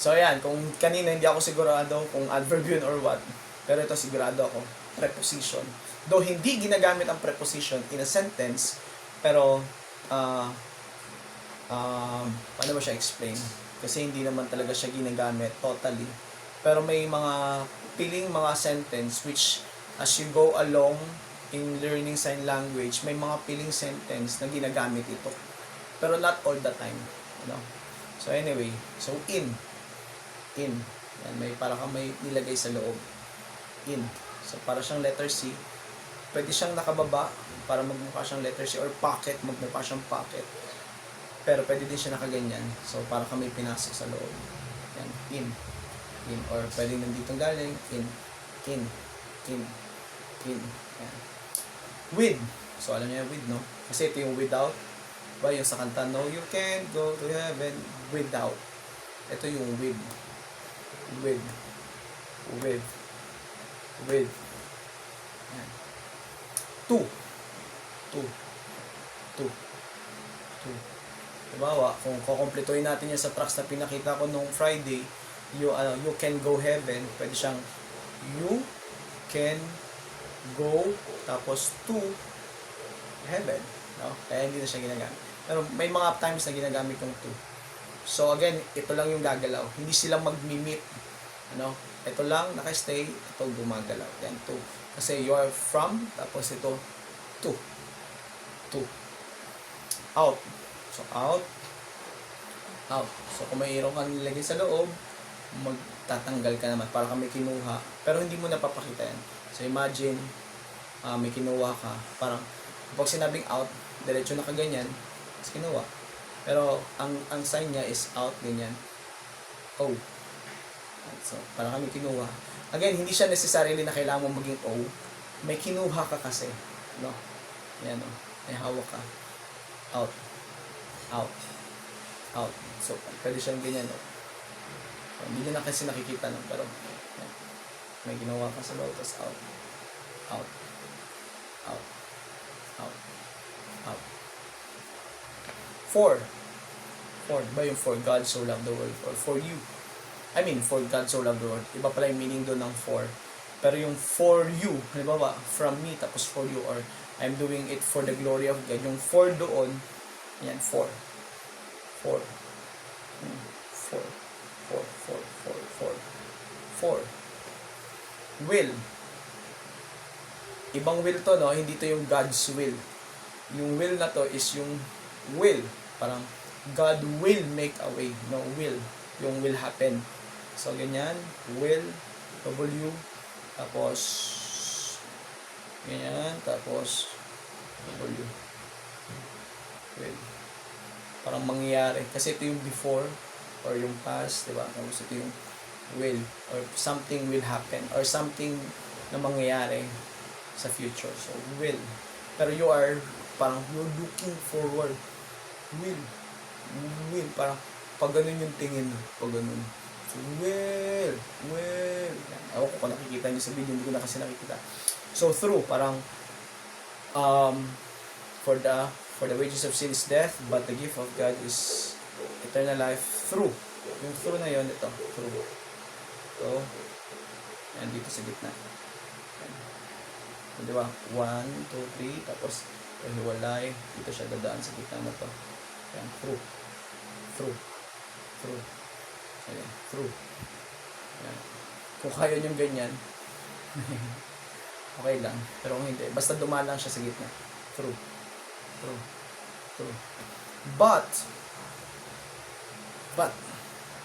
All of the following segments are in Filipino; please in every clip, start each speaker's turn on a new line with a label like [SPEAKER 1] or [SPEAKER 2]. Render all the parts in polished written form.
[SPEAKER 1] So, ayan, kung kanina hindi ako sigurado kung adverb yun or what, pero ito sigurado ako, preposition. Though hindi ginagamit ang preposition in a sentence, pero, paano ba siya explain? Kasi hindi naman talaga siya ginagamit totally. Pero may mga piling mga sentence which as you go along in learning sign language, may mga piling sentence na ginagamit ito. Pero not all the time. You know? So anyway, so in. Yan, may para kang may nilagay sa loob. In. So para siyang letter C. Pwede siyang nakababa para magmukha siyang letter C, or pocket, magmukha siyang pocket. Pero pwede din siya nakaganyan. So para kang may pinasok sa loob. Yan, in. In. Or pwede nandito galing. In. In. In. In. Yan. With. So alam niyo yung with, no? Kasi ito yung without. Ba yung sa kanta, no, you can't go to heaven without. Ito yung with. With. Yan. To. Diba, kung kukumpletuhin natin yan sa tracks na pinakita ko nung Friday, you can go heaven, pwede siyang you can go, tapos to heaven. No? Kaya hindi na siya ginagamit. Pero may mga times na ginagamit yung to. So again, ito lang yung gagalaw. Hindi sila mag-meet. Ano? Ito lang naka-stay, ito gumagalaw. Yan, to. Kasi you are from, tapos ito, to. To. Out. So, out. Out. So, kung mayroon kang nilagay sa loob, magtatanggal ka naman para kang may kinuha. Pero hindi mo napapakita yan. So, imagine, may kinuha ka. Parang, kapag sinabing out, diretso na kaganyan, tapos kinuha. Pero, ang sign niya is out, ganyan. O. So, parang kami kinuha. Again, hindi siya necessarily na kailangan mo maging O. May kinuha ka kasi. No? Yan, no? May hawak ka. Out. Out. Out. So, pwede siyang ganyan, no? So, hindi nyo na kasi nakikita, no? Pero, yan. May ginawa ka sa loob, tapos out. Out. Out. Out. Out. For. Diba yung for God so loved the world? Or for you. I mean, for God so loved the world. Iba pala yung meaning doon ng for. Pero yung for you, halimbawa, from me, tapos for you, or I'm doing it for the glory of God. Yung for doon, yan, for. For. Will. Ibang will to, no? Hindi to yung God's will. Yung will na to is yung will. Parang, God will make a way. No, will. Yung will happen. So, ganyan. Will. W. Tapos, ganyan. Tapos, W. Will. Parang mangyayari. Kasi ito yung before or yung past, diba? Tapos ito yung will or something will happen or something na mangyayari sa future. So, will. Pero you are parang you're looking forward. Will. Parang pag ganun yung tingin mo. Pag ganun. So, will. Ewan ko kung nakikita nyo sa video. Hindi ko na kasi nakikita. So, through. Parang for the wages of sin is death, but the gift of God is eternal life through. Yung through na yun, ito. Through. So, yan dito sa gitna. Yan. Diba? 1, 2, 3, tapos hiwalay. Dito siya dadaan sa gitna na to. Yan. Through. Ayan. Through. Yan. Kung kaya nyo ganyan, okay lang. Pero kung hindi, basta dumaan lang siya sa gitna. Through. But,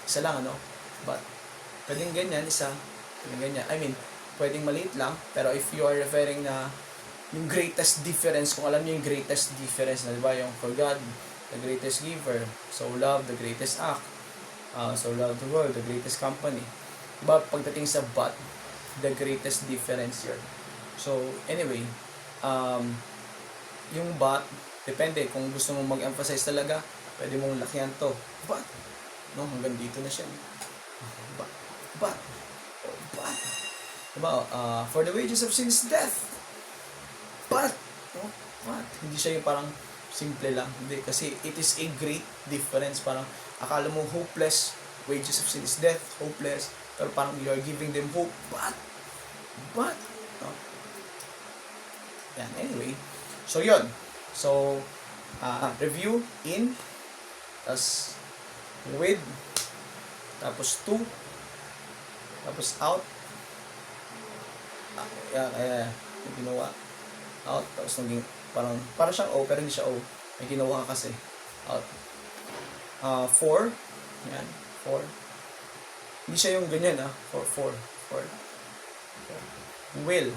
[SPEAKER 1] isa lang, ano? But, pwedeng ganyan, isa. Pwedeng ganyan. I mean, pwedeng maliit lang, pero if you are referring na yung greatest difference, kung alam niyo yung greatest difference na, diba, yung for God, the greatest giver, so love, the greatest act, so love the world, the greatest company. Diba, pagdating sa but, the greatest difference yun. So, anyway, yung but, depende, kung gusto mong mag-emphasize talaga, pwede mong lakyan to. But, no, hanggang dito na siya. But. Diba, for the wages of sin is death. But, no, but. Hindi siya yung parang simple lang. Hindi, kasi it is a great difference. Parang, akala mo hopeless wages of sin is death, hopeless, pero parang you are giving them hope, but, no? Yan, anyway, so yun, so, review, in, tas, with, tapos to, tapos out, yung ginawa, out, tapos naging, parang siyang O, pero hindi siya O, may ginawa ka kasi, out, for, yan, for, hindi siya yung ganyan, for, will, will,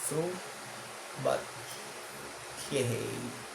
[SPEAKER 1] through, but, yay.